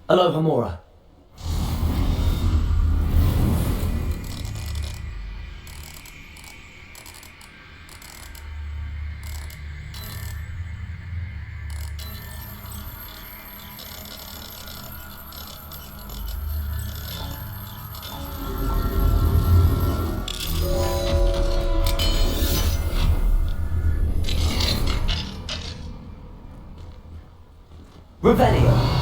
Aloha Mora. Revelio.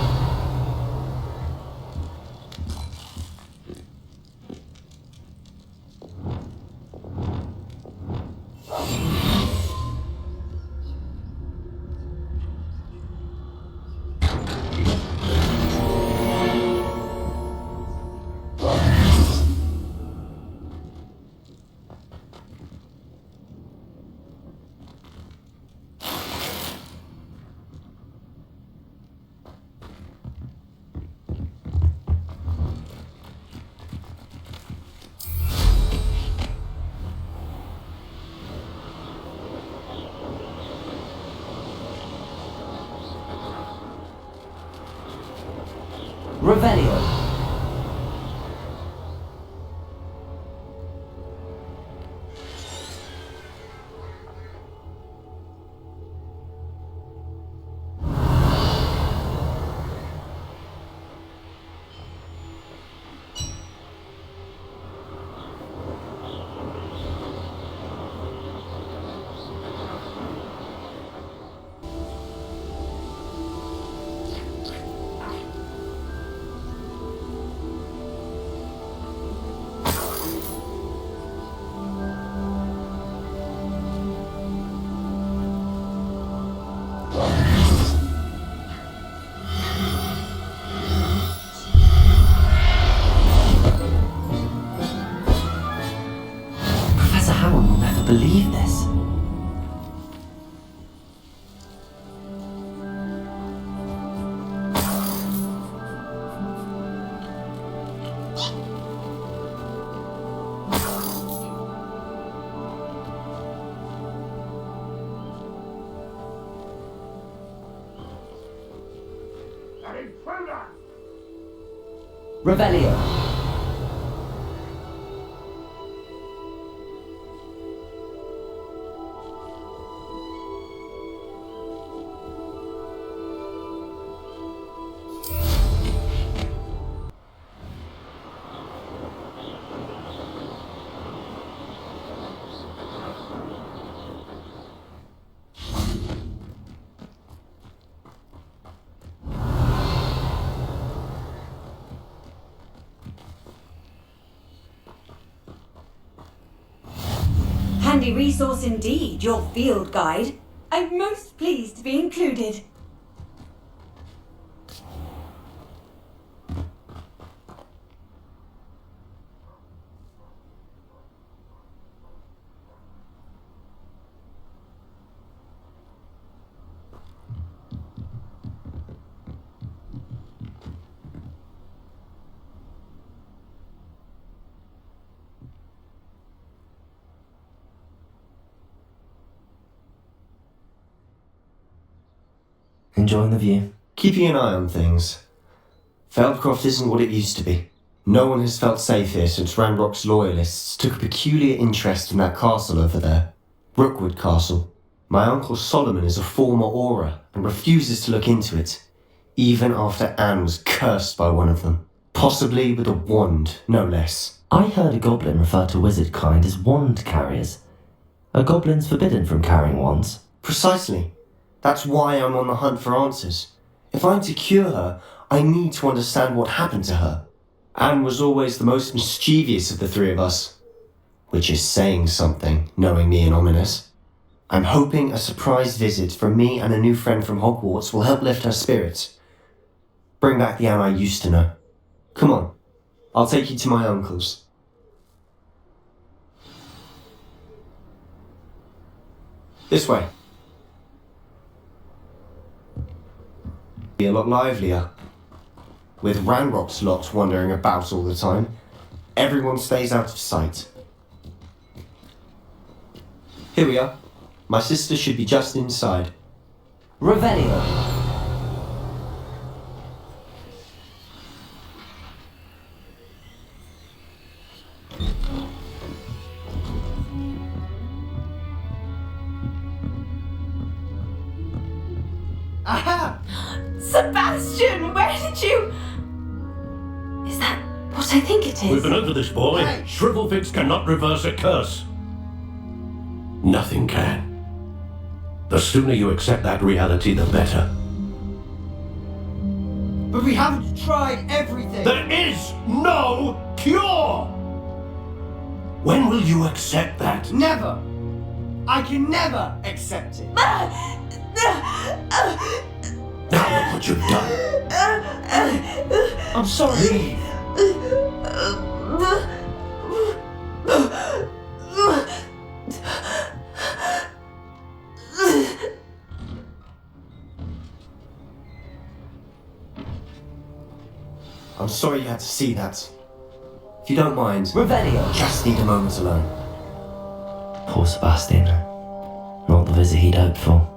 Revelio. Professor Howard will never believe this. Revelio. Handy resource indeed, your field guide. I'm most pleased to be included. Enjoying the view? Keeping an eye on things. Feldcroft isn't what it used to be. No one has felt safe here since Ranrock's loyalists took a peculiar interest in that castle over there. Rookwood Castle. My uncle Solomon is a former Auror and refuses to look into it, even after Anne was cursed by one of them. Possibly with a wand, no less. I heard a goblin refer to wizard kind as wand carriers. Are goblins forbidden from carrying wands? Precisely. That's why I'm on the hunt for answers. If I'm to cure her, I need to understand what happened to her. Anne was always the most mischievous of the three of us. Which is saying something, knowing me and Ominous. I'm hoping a surprise visit from me and a new friend from Hogwarts will help lift her spirits. Bring back the Anne I used to know. Come on, I'll take you to my uncle's. This way. Be a lot livelier. With Ranrock's lot wandering about all the time, everyone stays out of sight. Here we are. My sister should be just inside. Revelio. I have! Sebastian, where did you... Is that what I think it is? We've been over this, boy. Hey. Shrivelfix cannot reverse a curse. Nothing can. The sooner you accept that reality, the better. But we haven't tried everything! There is no cure! When will you accept that? Never! I can never accept it! Now look what you've done. I'm sorry! I'm sorry you had to see that. If you don't mind, Revelio! just need a moment alone. Poor Sebastian. Not the visit he'd hoped for.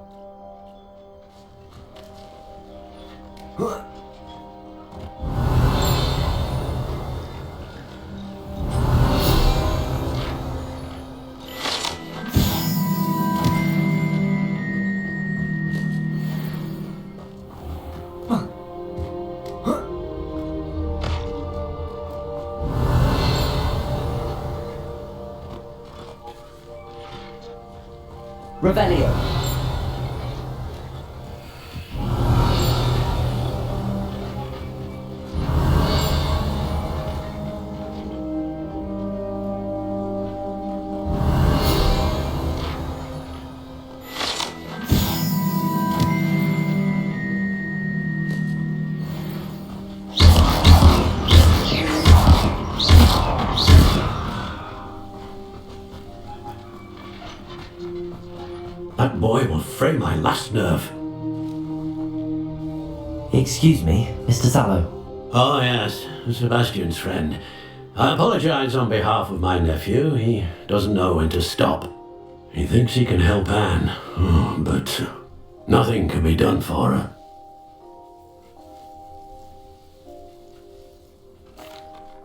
Revelio. That boy will fray my last nerve. Excuse me, Mr. Sallow. Oh, yes, Sebastian's friend. I apologize on behalf of my nephew. He doesn't know when to stop. He thinks he can help Anne, but nothing can be done for her.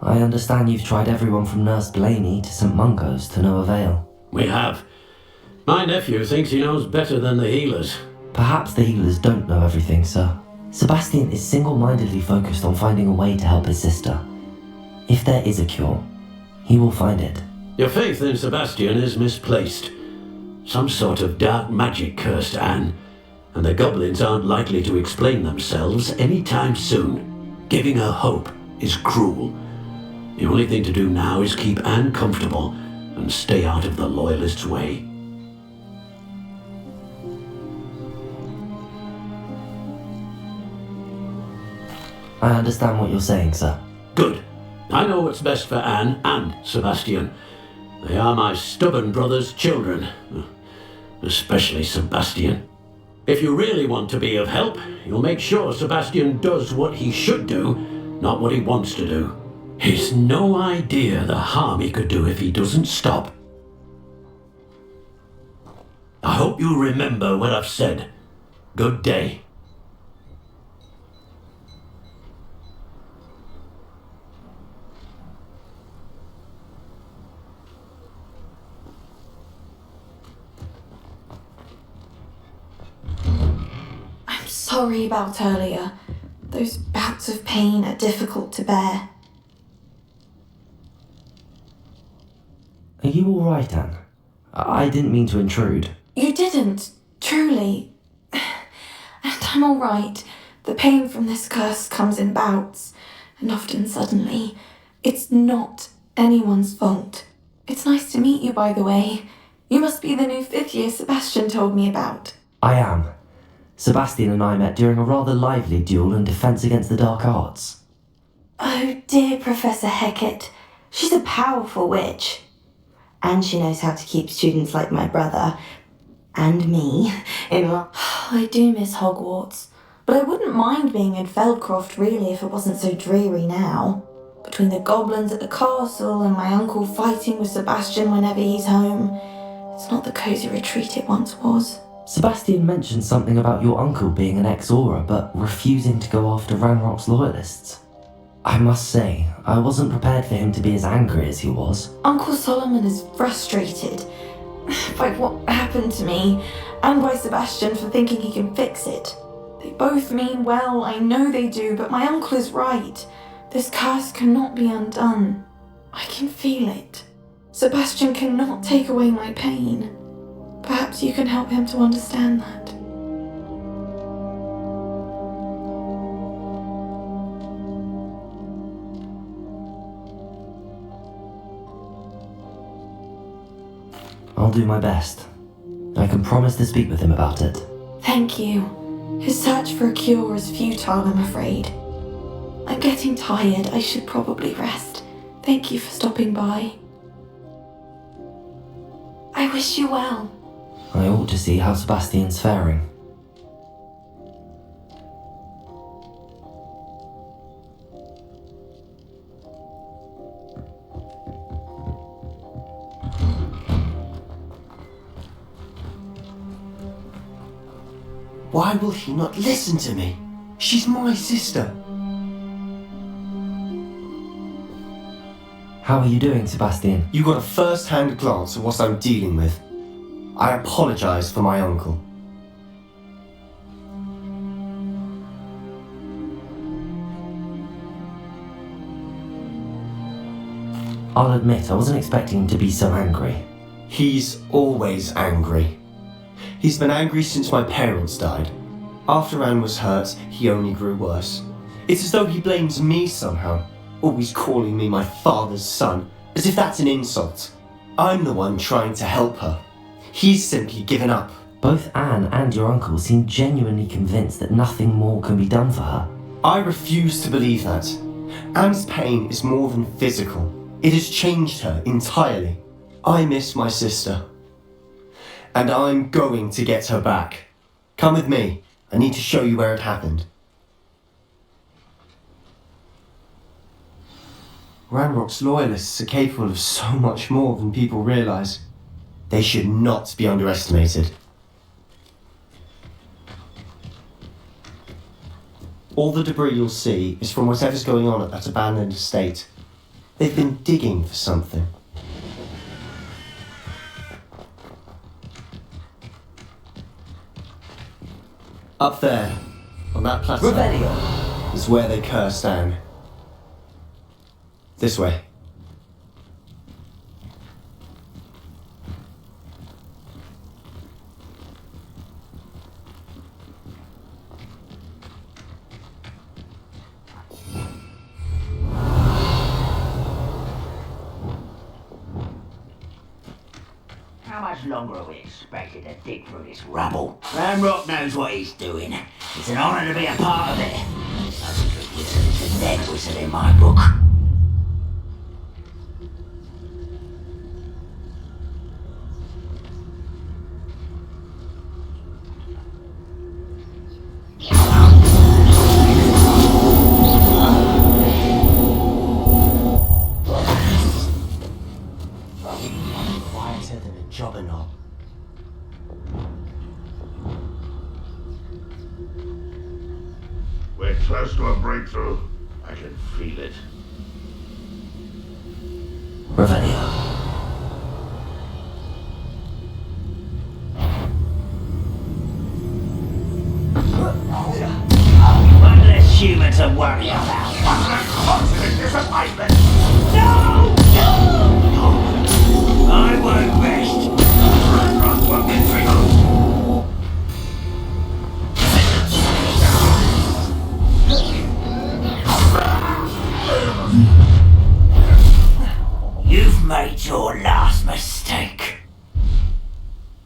I understand you've tried everyone from Nurse Blaney to St. Mungo's to no avail. We have. My nephew thinks he knows better than the healers. Perhaps the healers don't know everything, sir. Sebastian is single-mindedly focused on finding a way to help his sister. If there is a cure, he will find it. Your faith in Sebastian is misplaced. Some sort of dark magic cursed Anne, and the goblins aren't likely to explain themselves anytime soon. Giving her hope is cruel. The only thing to do now is keep Anne comfortable and stay out of the Loyalists' way. I understand what you're saying, sir. Good. I know what's best for Anne and Sebastian. They are my stubborn brother's children. Especially Sebastian. If you really want to be of help, you'll make sure Sebastian does what he should do, not what he wants to do. He's no idea the harm he could do if he doesn't stop. I hope you remember what I've said. Good day. Sorry about earlier. Those bouts of pain are difficult to bear. Are you alright, Anne? I didn't mean to intrude. You didn't, truly. And I'm alright. The pain from this curse comes in bouts, and often suddenly. It's not anyone's fault. It's nice to meet you, by the way. You must be the new 5th year Sebastian told me about. I am. Sebastian and I met during a rather lively duel in defense against the dark arts. Oh dear, Professor Hecat. She's a powerful witch. And she knows how to keep students like my brother, and me, in line. I do miss Hogwarts, but I wouldn't mind being in Feldcroft really if it wasn't so dreary now. Between the goblins at the castle and my uncle fighting with Sebastian whenever he's home, it's not the cosy retreat it once was. Sebastian mentioned something about your uncle being an ex-Aura, but refusing to go after Ranrock's loyalists. I must say, I wasn't prepared for him to be as angry as he was. Uncle Solomon is frustrated by what happened to me, and by Sebastian for thinking he can fix it. They both mean well, I know they do, but my uncle is right. This curse cannot be undone. I can feel it. Sebastian cannot take away my pain. Perhaps you can help him to understand that. I'll do my best. I can promise to speak with him about it. Thank you. His search for a cure is futile, I'm afraid. I'm getting tired. I should probably rest. Thank you for stopping by. I wish you well. I ought to see how Sebastian's faring. Why will he not listen to me? She's my sister. How are you doing, Sebastian? You got a first-hand glance at what I'm dealing with. I apologize for my uncle. I'll admit, I wasn't expecting him to be so angry. He's always angry. He's been angry since my parents died. After Anne was hurt, he only grew worse. It's as though he blames me somehow, always calling me my father's son, as if that's an insult. I'm the one trying to help her. He's simply given up. Both Anne and your uncle seem genuinely convinced that nothing more can be done for her. I refuse to believe that. Anne's pain is more than physical. It has changed her entirely. I miss my sister. And I'm going to get her back. Come with me. I need to show you where it happened. Ranrock's loyalists are capable of so much more than people realise. They should not be underestimated. All the debris you'll see is from whatever's going on at that abandoned estate. They've been digging for something. Up there, on that plateau, is where they cursed Anne. This way. How much longer are we expected to dig through this rubble? Ranrock knows what he's doing. It's an honour to be a part of it. That's a good wizard is a dead wizard in my book. Quieter than a jobber knob. We're close to a breakthrough. I can feel it. Revelio. One less human to worry about. Constant disappointment! No! I won't rest. Ranrock will get through. You've made your last mistake.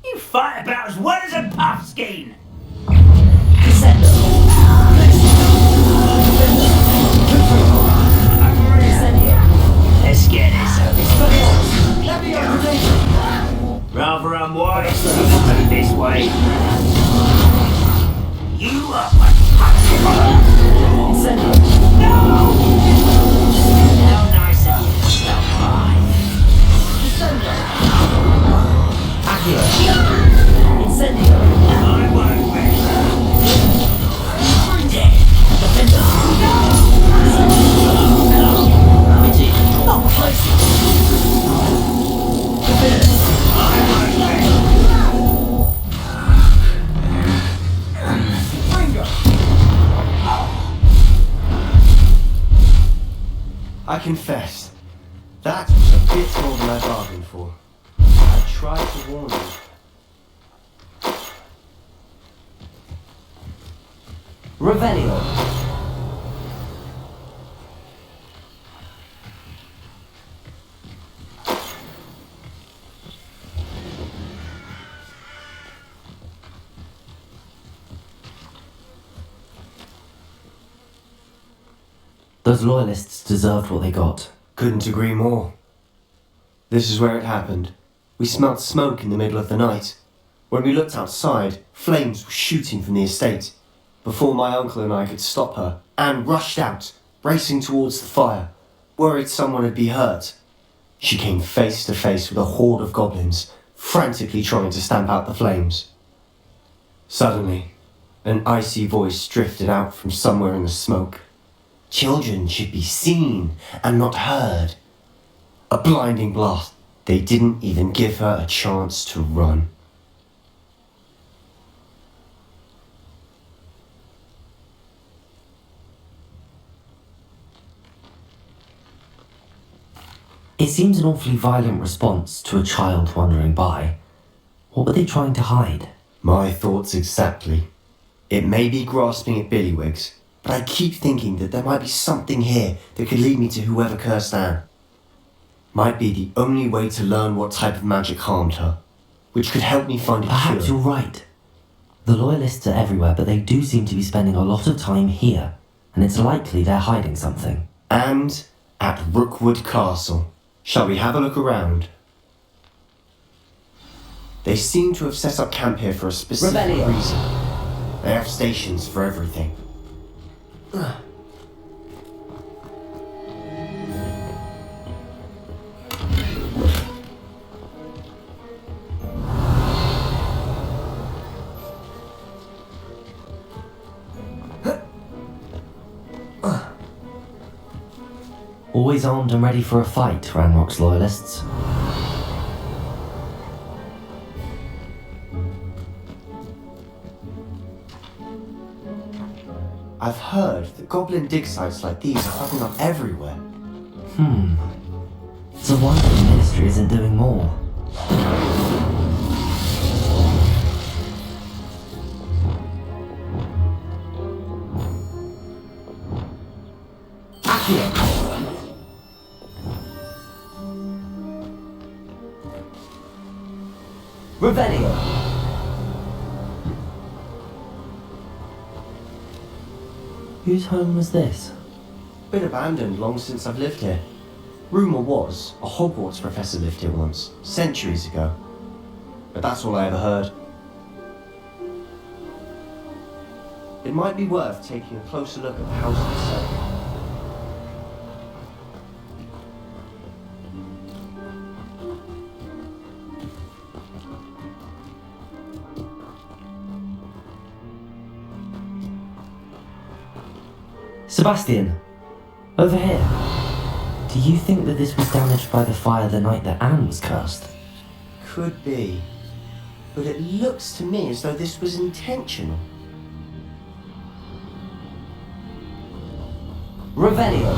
You fight about as well as a puffskein. Let's get this rather unwise to go this way. You are my no! How nice of you to stop by. I won't I confess, that was a bit more than I bargained for. I tried to warn you. Revelio. Those loyalists deserved what they got. Couldn't agree more. This is where it happened. We smelled smoke in the middle of the night. When we looked outside, flames were shooting from the estate. Before my uncle and I could stop her, Anne rushed out, racing towards the fire, worried someone would be hurt. She came face to face with a horde of goblins, frantically trying to stamp out the flames. Suddenly, an icy voice drifted out from somewhere in the smoke. Children should be seen and not heard. A blinding blast. They didn't even give her a chance to run. It seems an awfully violent response to a child wandering by. What were they trying to hide? My thoughts exactly. It may be grasping at Billywigs, but I keep thinking that there might be something here that could lead me to whoever cursed Anne. Might be the only way to learn what type of magic harmed her, which could help me find a Perhaps cure. you're right. The loyalists are everywhere, but they do seem to be spending a lot of time here, and it's likely they're hiding something. And at Rookwood Castle. Shall we have a look around? They seem to have set up camp here for a specific Revelio. reason. They have stations for everything. Always armed and ready for a fight, Ranrock's loyalists. I've heard that goblin dig sites like these are popping up everywhere. It's a wonder the Ministry isn't doing more. Revelio. Whose home was this? Been abandoned long since I've lived here. Rumour was a Hogwarts professor lived here once, centuries ago. But that's all I ever heard. It might be worth taking a closer look at the house itself. Sebastian, over here. Do you think that this was damaged by the fire the night that Anne was cursed? Could be. But it looks to me as though this was intentional. Revelio.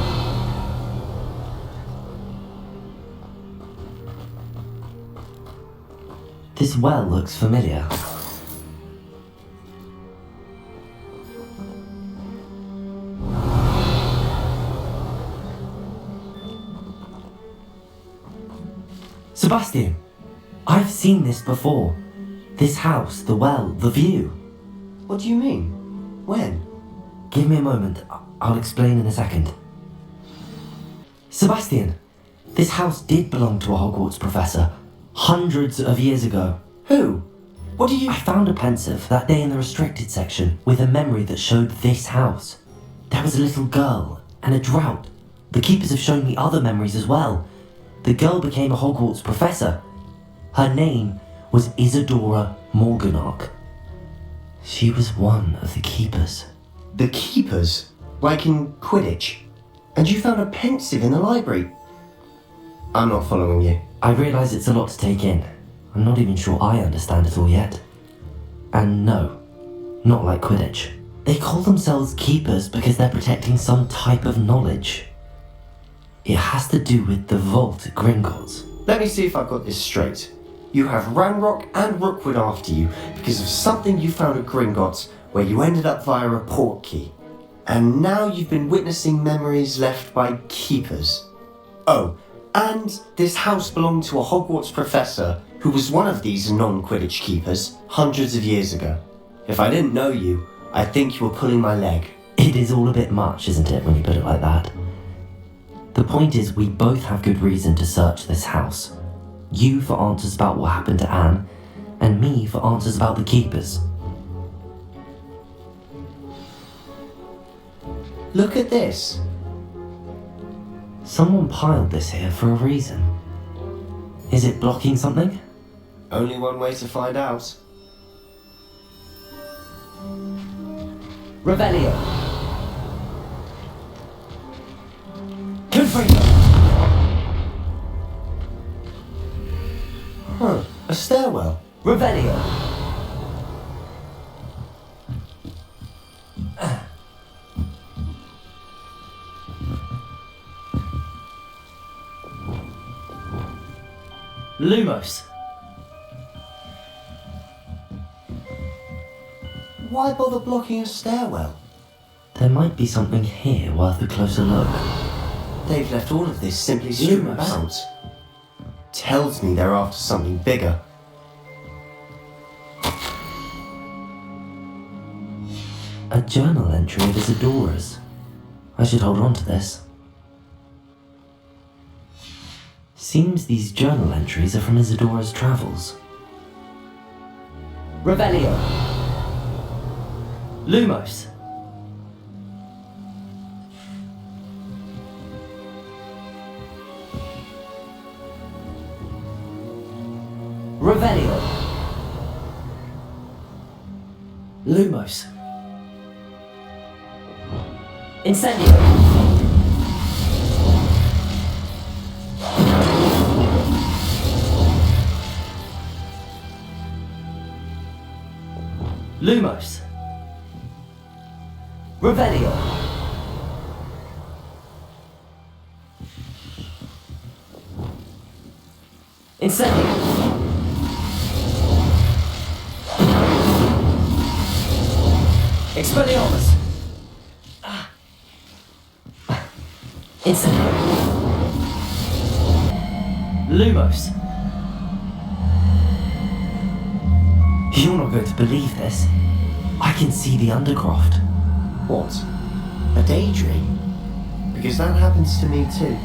This well looks familiar. Sebastian, I've seen this before. This house, the well, the view. What do you mean? When? Give me a moment. I'll explain in a second. Sebastian, this house did belong to a Hogwarts professor, hundreds of years ago. Who? What do you... I found a pensive that day in the restricted section with a memory that showed this house. There was a little girl and a drought. The keepers have shown me other memories as well. The girl became a Hogwarts professor. Her name was Isadora Morganach. She was one of the keepers. The keepers? Like in Quidditch? And you found a pensive in the library? I'm not following you. I realise it's a lot to take in. I'm not even sure I understand it all yet. And no, not like Quidditch. They call themselves keepers because they're protecting some type of knowledge. It has to do with the vault at Gringotts. Let me see if I've got this straight. You have Ranrock and Rookwood after you because of something you found at Gringotts where you ended up via a port key. And now you've been witnessing memories left by keepers. Oh, and this house belonged to a Hogwarts professor who was one of these non-Quidditch keepers hundreds of years ago. If I didn't know you, I think you were pulling my leg. It is all a bit much, isn't it, when you put it like that? The point is, we both have good reason to search this house. You for answers about what happened to Anne, and me for answers about the keepers. Look at this. Someone piled this here for a reason. Is it blocking something? Only one way to find out. Revelio. Confringo. Huh, a stairwell. Revelio. Lumos. Why bother blocking a stairwell? There might be something here worth a closer look. They've left all of this simply strewn about. Tells me they're after something bigger. A journal entry of Isadora's. I should hold on to this. Seems these journal entries are from Isadora's travels. Revelio. Lumos. Revelio. Lumos. Incendio. Lumos. Revelio. Incendio. Expelliarmus. Incendio. Lumos. You're not going to believe this. I can see the Undercroft. What? A daydream? Because that happens to me too.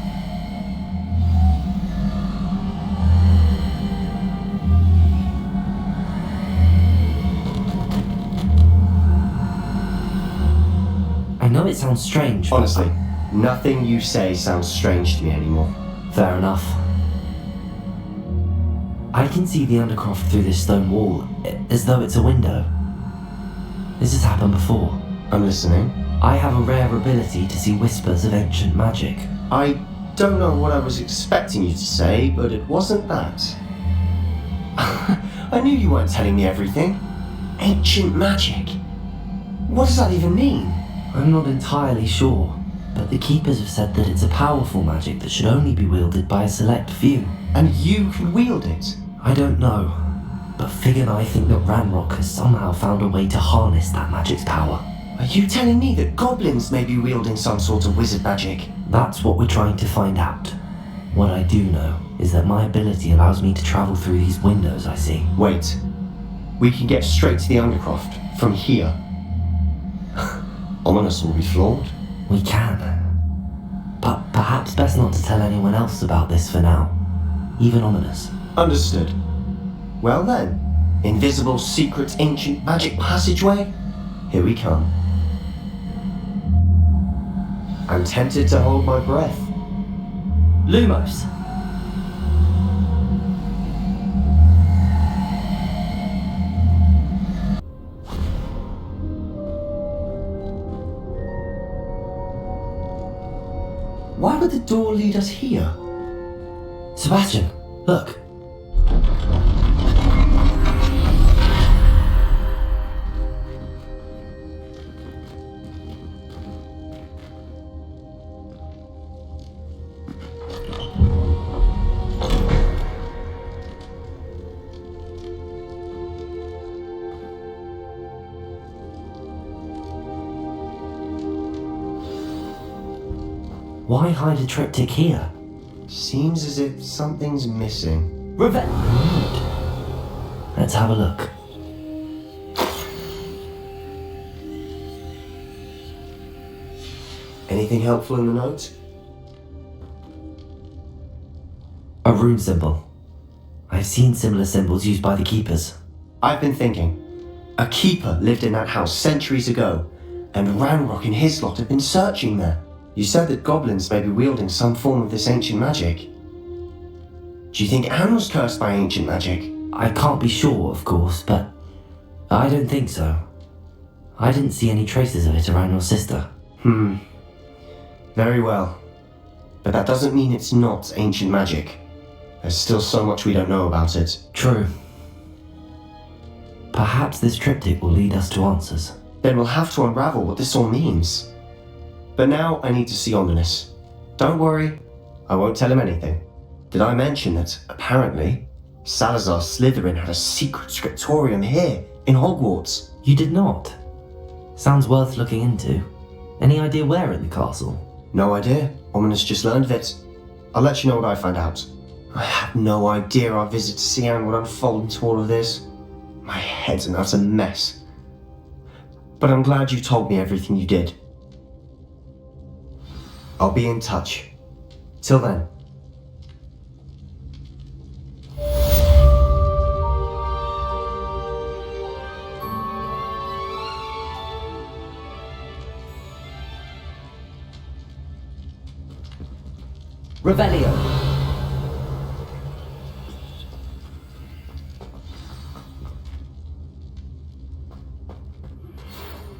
I know it sounds strange, but Honestly, nothing you say sounds strange to me anymore. fair enough. I can see the Undercroft through this stone wall, as though it's a window. This has happened before. I'm listening. I have a rare ability to see whispers of ancient magic. I don't know what I was expecting you to say, but it wasn't that. I knew you weren't telling me everything. Ancient magic. What does that even mean? I'm not entirely sure, but the Keepers have said that it's a powerful magic that should only be wielded by a select few. And you can wield it? I don't know, but Fig and I think that Ranrock has somehow found a way to harness that magic's power. Are you telling me that goblins may be wielding some sort of wizard magic? That's what we're trying to find out. What I do know is that my ability allows me to travel through these windows I see. Wait. We can get straight to the Undercroft from here. Ominous will be flawed. We can. But perhaps best not to tell anyone else about this for now. Even Ominous. Understood. Well then, invisible secret ancient magic passageway? Here we come. I'm tempted to hold my breath. Lumos. Why would the door lead us here? Sebastian, look. Why hide a triptych here? Seems as if something's missing. Let's have a look. Anything helpful in the note? A rune symbol. I've seen similar symbols used by the keepers. I've been thinking. A keeper lived in that house centuries ago, and Ranrock and his lot have been searching there. You said that goblins may be wielding some form of this ancient magic. Do you think Anne was cursed by ancient magic? I can't be sure, of course, but I don't think so. I didn't see any traces of it around your sister. Very well. But that doesn't mean it's not ancient magic. There's still so much we don't know about it. True. Perhaps this triptych will lead us to answers. Then we'll have to unravel what this all means. But now I need to see Ominous. Don't worry, I won't tell him anything. Did I mention that, apparently, Salazar Slytherin had a secret scriptorium here, in Hogwarts? You did not? Sounds worth looking into. Any idea where in the castle? No idea. Ominous just learned of it. I'll let you know what I find out. I have no idea our visit to Sian would unfold into all of this. My head's an utter mess. But I'm glad you told me everything you did. I'll be in touch. Till then. Revelio.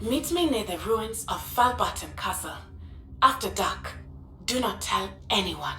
Meet me near the ruins of Falbarton Castle. After dark. Do not tell anyone.